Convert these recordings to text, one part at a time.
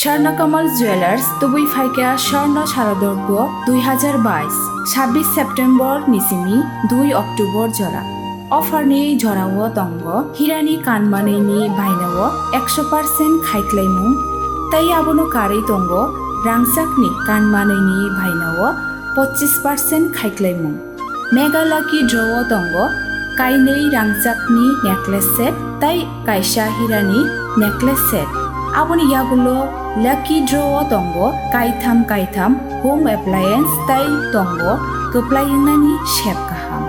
Swarnakamal jewellers তুবুই ফাইকা স্বর্ণ শারদর্ঘ 2022 26 September নিসিমি 2 October জরা অফারনি জরাও তঙ্গ হিরানি কানমানেনি বাইনাও 100% খাইক্লাইমুং তাই আবনো কারেই তঙ্গ রাংসাকনি কানমানেনি বাইনাও 25% খাইক্লাইমুং মেগালাকি ড্রও তঙ্গ কাইনেই রাংসাকনি নেকলেস সেট তাই কাইসা হিরানি necklace set aboni yagulo lucky draw tongo kaitham home appliance tai tongo keplayingnani shep kaham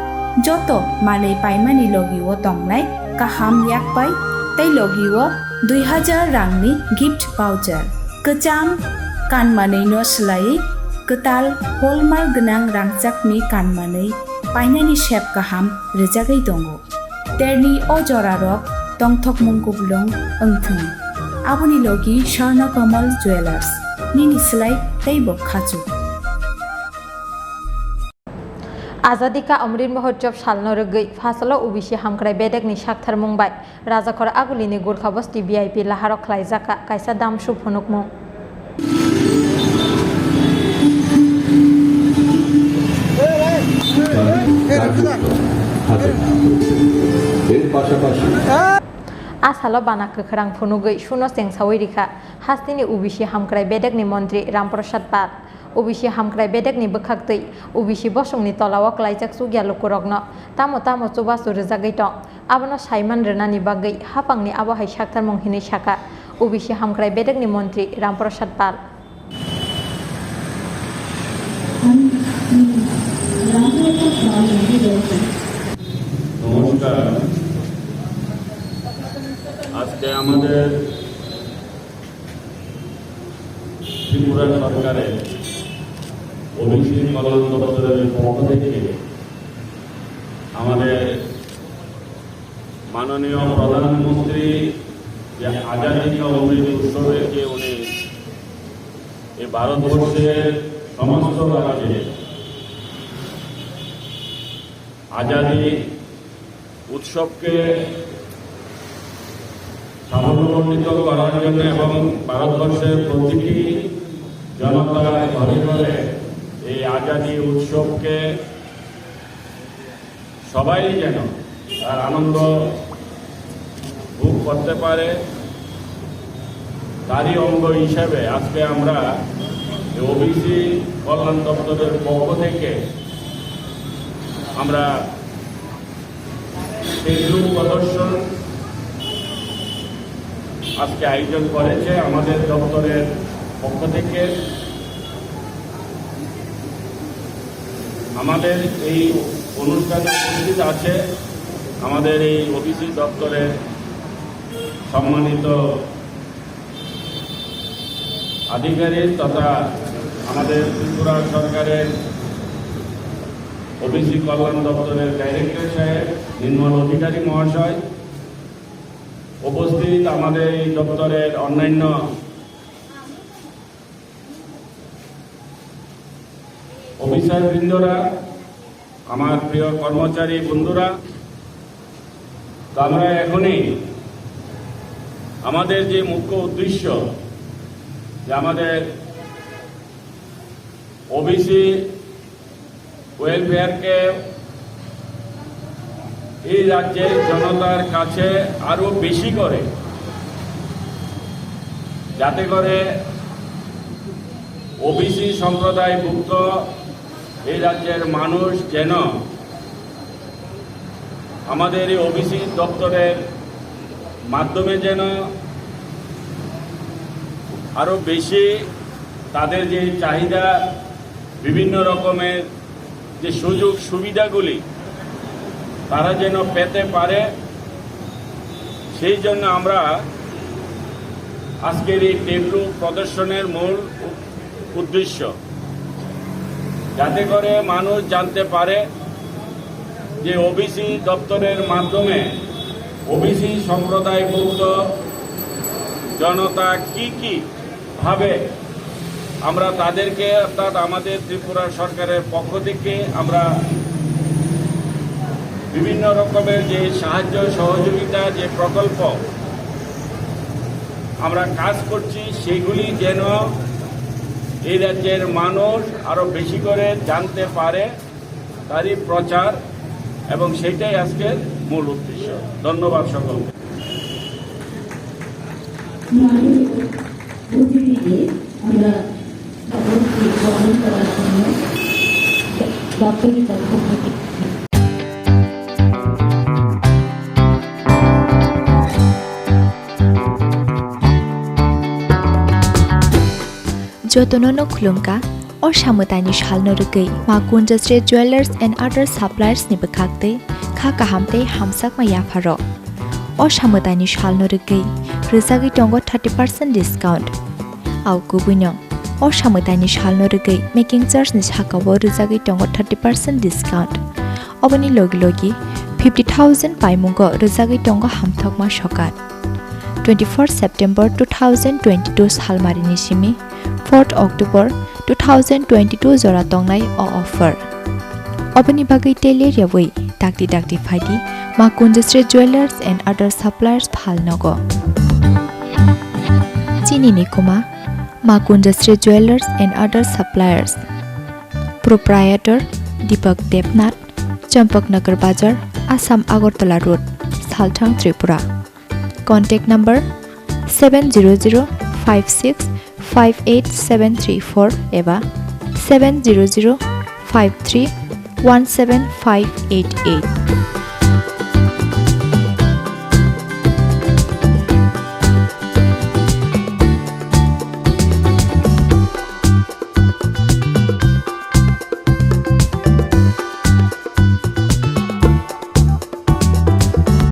joto manei paimani logiwo tongnai kaham yakpai tai logiwo 2000 rangni gift voucher kecham kanmanei no slai ketal hallmark gonang rangchakni kanmanei painani shep kaham rejagai tongo terni o jorarok tongthokmung kublong engthung aboni logi Swarnakamal jewellers নিনি সেলাই তাইব খাচু Azadi ka Amrit Mahotsav Salno Rugwi Fasalo Ubishi Hamkrai Bedekni Shakthar Mumbai Rajakhor Agulini Gurkhabasti VIP Laharo Khlaijakha Kaisa Damshu Phunukmung Asalo banak Khorang Phunukmung Shuno Seng Sawirika Hastini Ubishi Hamkrai Bedekni Montri Ramprasad Pat Ubishi Hamkrai Bedekni Bekhaktui Ubishi Bosongni Tolawa Khlaijakha Sugyalu Kurogno Tamo Chuba Surjagaitong Abono Saiman Renani Bagai Hapangni Abohai Shakthar Monghini Shaka Ubishi Hamkrai Bedekni Montri Ramprasad Pat আজকে আমাদের ত্রিপুরা সরকারের OBC কল্যাণ দপ্তরের পক্ষ থেকে আমাদের মাননীয় প্রধানমন্ত্রী যে আজাদি কা অমৃত উৎসবকে উনি এই ভারতবর্ষের সমস্ত রাজ্যে আজাদি উৎসবকে সাফল্যমণ্ডিত করার জন্য এবং ভারতবর্ষের প্রতিটি জনতার ঘরে ঘরে এই আজাদি উৎসবকে সবাই যেন তার আনন্দ ভোগ করতে পারে তারই অঙ্গ হিসাবে আজকে আমরা ওবিসি কল্যাণ দপ্তরের পক্ষ থেকে আমরা ফেসবুক প্রদর্শন আজকে আয়োজন করেছে আমাদের দপ্তরের পক্ষ থেকে আমাদের এই অনুষ্ঠানে উপস্থিত আছে আমাদের এই ওবিসি দপ্তরের সম্মানিত আধিকারিক তথা আমাদের ত্রিপুরা সরকারের ওবিসি কল্যাণ দপ্তরের ডাইরেক্টর সাহেব নির্মল অধিকারী মহাশয় উপস্থিত আমাদের এই দপ্তরের অন্যান্য অফিসার বৃন্দরা আমার প্রিয় কর্মচারী বন্ধুরা তো আমরা এখনই আমাদের যে মুখ্য উদ্দেশ্য যে আমাদের ওবিসি ওয়েলফেয়ারকে এই রাজ্যের জনতার কাছে আরো বেশি করে যাতে করে ওবিসি সম্প্রদায়ভুক্ত এই রাজ্যের মানুষ যেন আমাদের এই ওবিসি দপ্তরের মাধ্যমে যেন আরো বেশি তাদের যে চাহিদা বিভিন্ন রকমের যে সুযোগ সুবিধাগুলি তারা যেন পেতে পারে সেই জন্য আমরা আজকের এই টেবলু প্রদর্শনের মূল উদ্দেশ্য যাতে করে মানুষ জানতে পারে যে ওবিসি দপ্তরের মাধ্যমে ওবিসি সম্প্রদায়ভুক্ত জনতা কি ভাবে আমরা তাদেরকে অর্থাৎ আমাদের ত্রিপুরা সরকারের পক্ষ থেকে আমরা বিভিন্ন রকমের যে সাহায্য সহযোগিতা যে প্রকল্প আমরা কাজ করছি সেগুলি যেন এই রাজ্যের মানুষ আরও বেশি করে জানতে পারে, তারই প্রচার, এবং সেটাই আজকের মূল উদ্দেশ্য। ধন্যবাদ সকলকে। আমরা গ্রহণ করার জন্য দপ্তরের পক্ষ থেকে Jotonono khulumka or samutani shalno rugai ma kunjastre jewelers and other suppliers ni bekhakte kha kahamte hamsak ma yafaro or samutani shalno rugai rizagi tongo 30% discount au kubunyong or samutani shalno rugai making charge ni chakawo rizagi tongo 30% discount obani logi 50,000 paimungo rizagi tongo hamthok ma shokat 24 September 2022 salmarini simi 4 October 2022 jora tongnai o offer obani bagai tele yawai dakti phaidi ma kunjastre jewelers and other suppliers phalnogo Chini ni kuma ma kunjastre jewelers and other suppliers proprietor Deepak Debnath Champaknagar Bazar Assam Agartala Road Salthang Tripura contact number 700565874 eba 70053175588